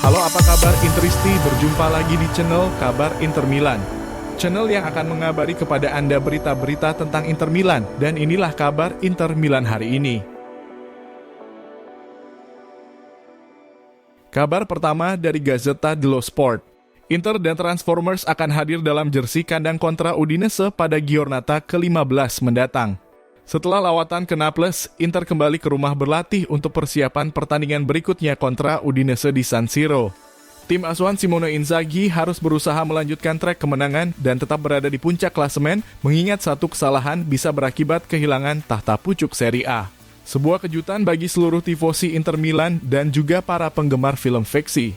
Halo, apa kabar Interisti? Berjumpa lagi di channel Kabar Inter Milan. Channel yang akan mengabari kepada Anda berita-berita tentang Inter Milan. Dan inilah kabar Inter Milan hari ini. Kabar pertama dari Gazzetta dello Sport. Inter dan Transformers akan hadir dalam jersey kandang kontra Udinese pada Giornata ke-15 mendatang. Setelah lawatan ke Naples, Inter kembali ke rumah berlatih untuk persiapan pertandingan berikutnya kontra Udinese di San Siro. Tim asuhan Simone Inzaghi harus berusaha melanjutkan trek kemenangan dan tetap berada di puncak klasemen, mengingat satu kesalahan bisa berakibat kehilangan tahta pucuk Serie A. Sebuah kejutan bagi seluruh tifosi Inter Milan dan juga para penggemar film fiksi.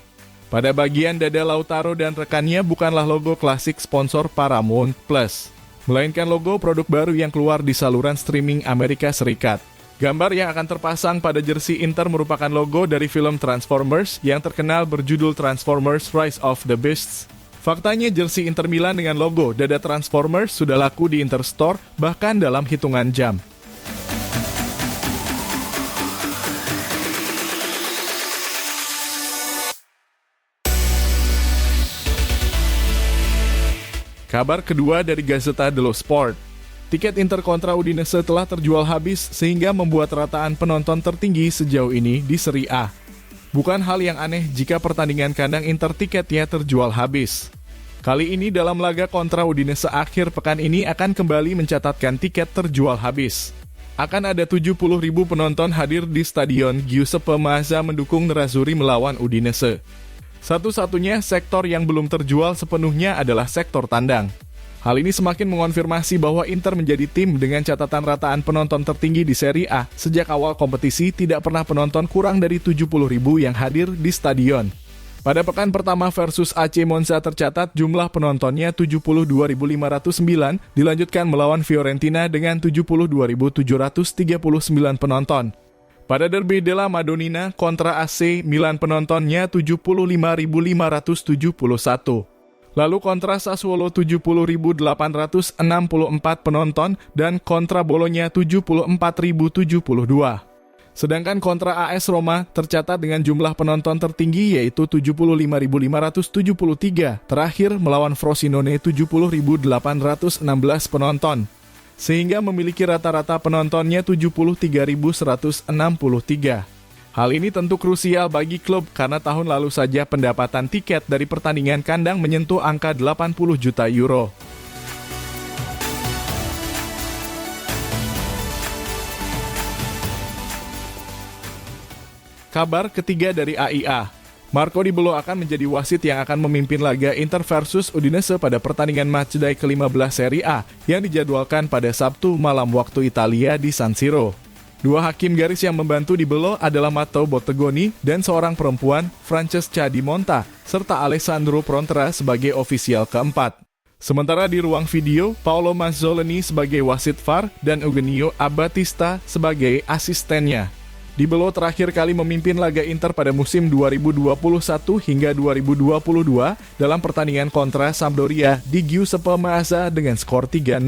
Pada bagian dada Lautaro dan rekannya bukanlah logo klasik sponsor Paramount Plus, melainkan logo produk baru yang keluar di saluran streaming Amerika Serikat. Gambar yang akan terpasang pada jersey Inter merupakan logo dari film Transformers yang terkenal berjudul Transformers Rise of the Beasts. Faktanya jersey Inter Milan dengan logo dada Transformers sudah laku di Inter Store bahkan dalam hitungan jam. Kabar kedua dari Gazzetta dello Sport. Tiket Inter kontra Udinese telah terjual habis sehingga membuat rataan penonton tertinggi sejauh ini di Serie A. Bukan hal yang aneh jika pertandingan kandang Inter tiketnya terjual habis. Kali ini dalam laga kontra Udinese akhir pekan ini akan kembali mencatatkan tiket terjual habis. Akan ada 70.000 penonton hadir di Stadion Giuseppe Meazza mendukung Nerazzurri melawan Udinese. Satu-satunya sektor yang belum terjual sepenuhnya adalah sektor tandang. Hal ini semakin mengonfirmasi bahwa Inter menjadi tim dengan catatan rataan penonton tertinggi di Serie A. Sejak awal kompetisi tidak pernah penonton kurang dari 70.000 yang hadir di stadion. Pada pekan pertama versus AC Monza tercatat jumlah penontonnya 72.509, dilanjutkan melawan Fiorentina dengan 72.739 penonton. Pada derby della Madonnina kontra AC Milan penontonnya 75.571. Lalu kontra Sassuolo 70.864 penonton dan kontra Bologna 74.072. Sedangkan kontra AS Roma tercatat dengan jumlah penonton tertinggi yaitu 75.573. Terakhir melawan Frosinone 70.816 penonton, sehingga memiliki rata-rata penontonnya 73.163. Hal ini tentu krusial bagi klub karena tahun lalu saja pendapatan tiket dari pertandingan kandang menyentuh angka 80 juta euro. Kabar ketiga dari AIA. Marco Di Bello akan menjadi wasit yang akan memimpin laga Inter versus Udinese pada pertandingan matchday ke-15 Serie A yang dijadwalkan pada Sabtu malam waktu Italia di San Siro. Dua hakim garis yang membantu Di Bello adalah Matteo Bottegoni dan seorang perempuan, Francesca Di Monta, serta Alessandro Prontera sebagai ofisial keempat. Sementara di ruang video, Paolo Mazzoleni sebagai wasit VAR dan Eugenio Abbattista sebagai asistennya. Di Bello terakhir kali memimpin laga Inter pada musim 2021 hingga 2022 dalam pertandingan kontra Sampdoria di Giuseppe Meazza dengan skor 3-0.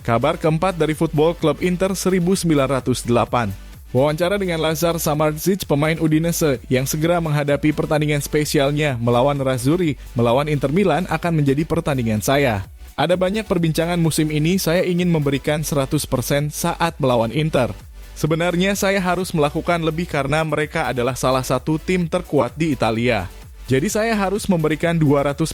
Kabar keempat dari Football Club Inter 1908. Wawancara dengan Lazar Samardzic, pemain Udinese yang segera menghadapi pertandingan spesialnya melawan Nerazzurri, melawan Inter Milan akan menjadi pertandingan saya. Ada banyak perbincangan musim ini, saya ingin memberikan 100% saat melawan Inter. Sebenarnya saya harus melakukan lebih karena mereka adalah salah satu tim terkuat di Italia. Jadi saya harus memberikan 200%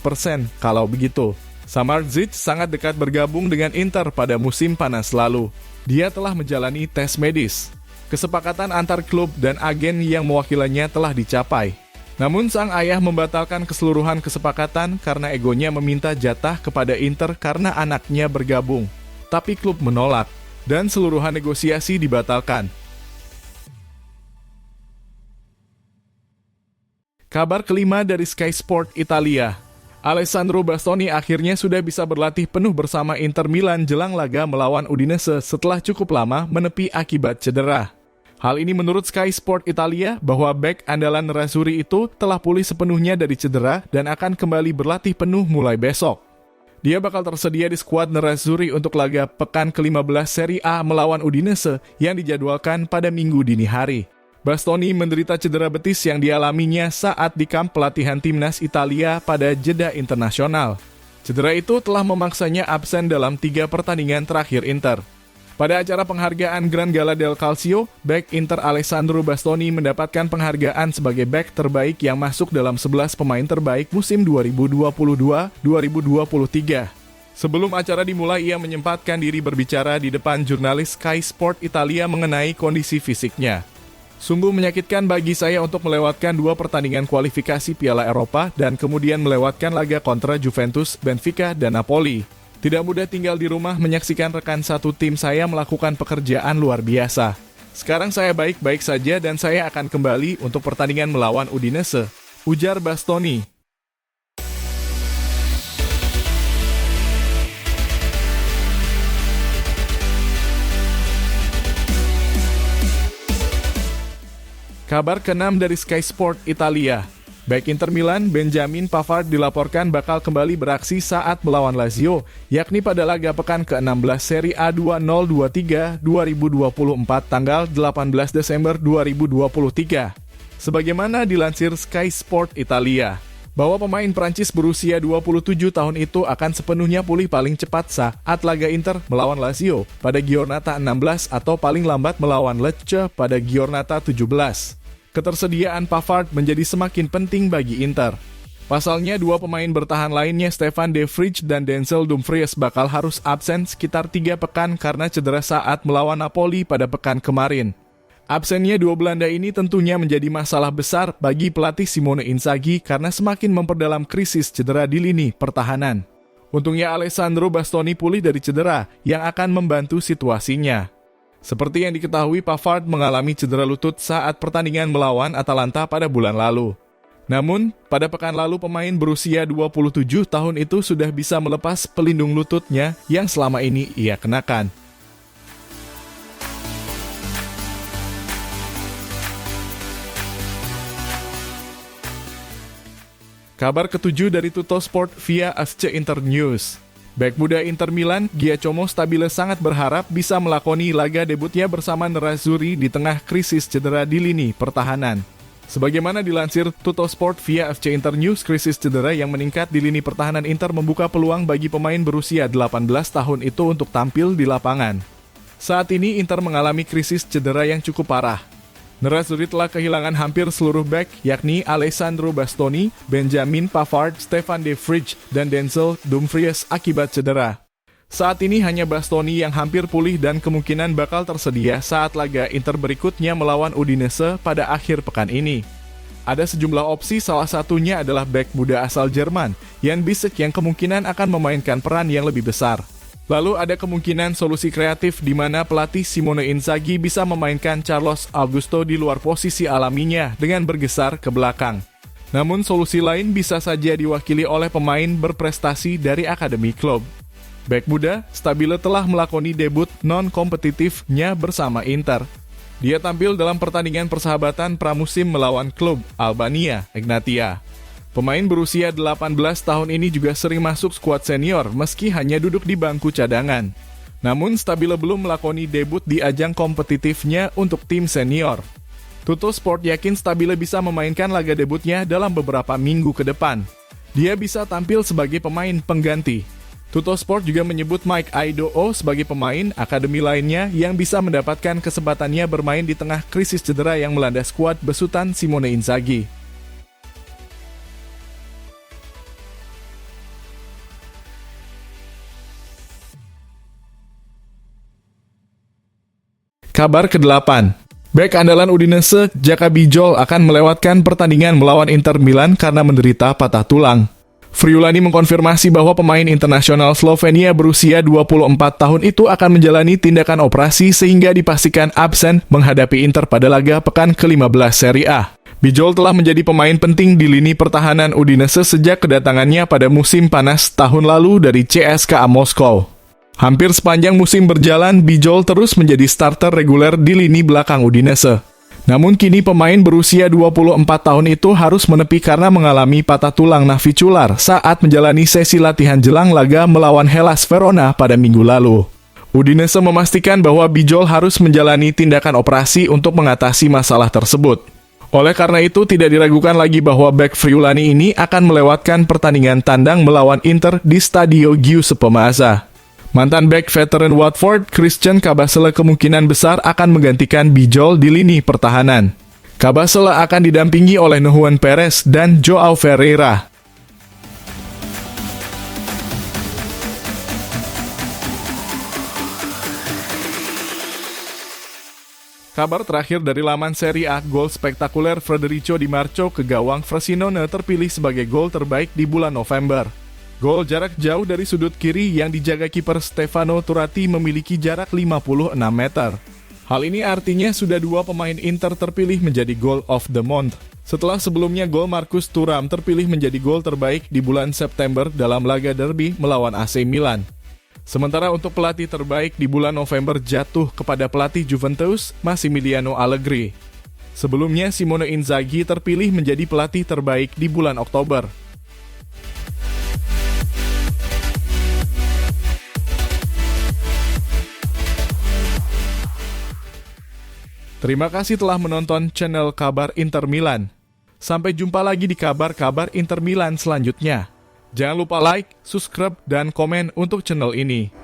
kalau begitu. Samardzic sangat dekat bergabung dengan Inter pada musim panas lalu. Dia telah menjalani tes medis. Kesepakatan antar klub dan agen yang mewakilannya telah dicapai. Namun sang ayah membatalkan keseluruhan kesepakatan karena egonya meminta jatah kepada Inter karena anaknya bergabung. Tapi klub menolak, dan seluruhan negosiasi dibatalkan. Kabar kelima dari Sky Sport Italia. Alessandro Bastoni akhirnya sudah bisa berlatih penuh bersama Inter Milan jelang laga melawan Udinese setelah cukup lama menepi akibat cedera. Hal ini menurut Sky Sport Italia bahwa bek andalan Nerazzurri itu telah pulih sepenuhnya dari cedera dan akan kembali berlatih penuh mulai besok. Dia bakal tersedia di skuad Nerazzurri untuk laga pekan ke-15 Serie A melawan Udinese yang dijadwalkan pada Minggu dini hari. Bastoni menderita cedera betis yang dialaminya saat di kamp pelatihan timnas Italia pada jeda internasional. Cedera itu telah memaksanya absen dalam 3 pertandingan terakhir Inter. Pada acara penghargaan Gran Gala del Calcio, bek Inter Alessandro Bastoni mendapatkan penghargaan sebagai bek terbaik yang masuk dalam 11 pemain terbaik musim 2022-2023. Sebelum acara dimulai, ia menyempatkan diri berbicara di depan jurnalis Sky Sport Italia mengenai kondisi fisiknya. Sungguh menyakitkan bagi saya untuk melewatkan 2 pertandingan kualifikasi Piala Eropa dan kemudian melewatkan laga kontra Juventus, Benfica, dan Napoli. Tidak mudah tinggal di rumah menyaksikan rekan satu tim saya melakukan pekerjaan luar biasa. Sekarang saya baik-baik saja dan saya akan kembali untuk pertandingan melawan Udinese, ujar Bastoni. Kabar ke-6 dari Sky Sport Italia. Bek Inter Milan, Benjamin Pavard dilaporkan bakal kembali beraksi saat melawan Lazio, yakni pada laga pekan ke-16 Serie A 2023-2024 tanggal 18 Desember 2023. Sebagaimana dilansir Sky Sport Italia, bahwa pemain Prancis berusia 27 tahun itu akan sepenuhnya pulih paling cepat saat laga Inter melawan Lazio pada Giornata 16 atau paling lambat melawan Lecce pada Giornata 17. Ketersediaan Pavard menjadi semakin penting bagi Inter. Pasalnya, 2 pemain bertahan lainnya Stefan De Vrij dan Denzel Dumfries bakal harus absen sekitar 3 pekan karena cedera saat melawan Napoli pada pekan kemarin. Absennya 2 Belanda ini tentunya menjadi masalah besar bagi pelatih Simone Inzaghi karena semakin memperdalam krisis cedera di lini pertahanan. Untungnya Alessandro Bastoni pulih dari cedera yang akan membantu situasinya. Seperti yang diketahui, Pavard mengalami cedera lutut saat pertandingan melawan Atalanta pada bulan lalu. Namun, pada pekan lalu pemain berusia 27 tahun itu sudah bisa melepas pelindung lututnya yang selama ini ia kenakan. Kabar ke-7 dari Tuttosport via FC Inter News. Bek muda Inter Milan, Giacomo Stabile sangat berharap bisa melakoni laga debutnya bersama Nerazzurri di tengah krisis cedera di lini pertahanan. Sebagaimana dilansir Tuttosport via FC Inter News, krisis cedera yang meningkat di lini pertahanan Inter membuka peluang bagi pemain berusia 18 tahun itu untuk tampil di lapangan. Saat ini Inter mengalami krisis cedera yang cukup parah. Nerazzurri telah kehilangan hampir seluruh bek, yakni Alessandro Bastoni, Benjamin Pavard, Stefan De Vrij, dan Denzel Dumfries akibat cedera. Saat ini hanya Bastoni yang hampir pulih dan kemungkinan bakal tersedia saat laga Inter berikutnya melawan Udinese pada akhir pekan ini. Ada sejumlah opsi, salah satunya adalah bek muda asal Jerman, Jan Bissek, yang kemungkinan akan memainkan peran yang lebih besar. Lalu ada kemungkinan solusi kreatif di mana pelatih Simone Inzaghi bisa memainkan Carlos Augusto di luar posisi alaminya dengan bergeser ke belakang. Namun solusi lain bisa saja diwakili oleh pemain berprestasi dari akademi klub. Bek muda, Stabile telah melakoni debut non-kompetitifnya bersama Inter. Dia tampil dalam pertandingan persahabatan pramusim melawan klub Albania, Egnatia. Pemain berusia 18 tahun ini juga sering masuk skuad senior meski hanya duduk di bangku cadangan. Namun Stabile belum melakoni debut di ajang kompetitifnya untuk tim senior. Tuttosport yakin Stabile bisa memainkan laga debutnya dalam beberapa minggu ke depan. Dia bisa tampil sebagai pemain pengganti. Tuttosport juga menyebut Mike Aidoo sebagai pemain akademi lainnya yang bisa mendapatkan kesempatannya bermain di tengah krisis cedera yang melanda skuad besutan Simone Inzaghi. Kabar ke-8. Bek andalan Udinese, Jaka Bijol akan melewatkan pertandingan melawan Inter Milan karena menderita patah tulang. Friulani mengkonfirmasi bahwa pemain internasional Slovenia berusia 24 tahun itu akan menjalani tindakan operasi sehingga dipastikan absen menghadapi Inter pada laga pekan ke-15 Serie A. Bijol telah menjadi pemain penting di lini pertahanan Udinese sejak kedatangannya pada musim panas tahun lalu dari CSKA Moskow. Hampir sepanjang musim berjalan, Bijol terus menjadi starter reguler di lini belakang Udinese. Namun kini pemain berusia 24 tahun itu harus menepi karena mengalami patah tulang navicular saat menjalani sesi latihan jelang laga melawan Hellas Verona pada minggu lalu. Udinese memastikan bahwa Bijol harus menjalani tindakan operasi untuk mengatasi masalah tersebut. Oleh karena itu, tidak diragukan lagi bahwa bek Friulani ini akan melewatkan pertandingan tandang melawan Inter di Stadio Giuseppe Meazza. Mantan bek veteran Watford, Christian Kabasele kemungkinan besar akan menggantikan Bijol di lini pertahanan. Kabasele akan didampingi oleh Nuhuan Perez dan Joao Ferreira. Kabar terakhir dari laman Serie A, gol spektakuler Federico Di Marco ke gawang Frosinone terpilih sebagai gol terbaik di bulan November. Gol jarak jauh dari sudut kiri yang dijaga kiper Stefano Turati memiliki jarak 56 meter. Hal ini artinya sudah 2 pemain Inter terpilih menjadi Goal of the Month. Setelah sebelumnya gol Marcus Thuram terpilih menjadi gol terbaik di bulan September dalam laga derby melawan AC Milan. Sementara untuk pelatih terbaik di bulan November jatuh kepada pelatih Juventus, Massimiliano Allegri. Sebelumnya Simone Inzaghi terpilih menjadi pelatih terbaik di bulan Oktober. Terima kasih telah menonton channel Kabar Inter Milan. Sampai jumpa lagi di kabar-kabar Inter Milan selanjutnya. Jangan lupa like, subscribe, dan komen untuk channel ini.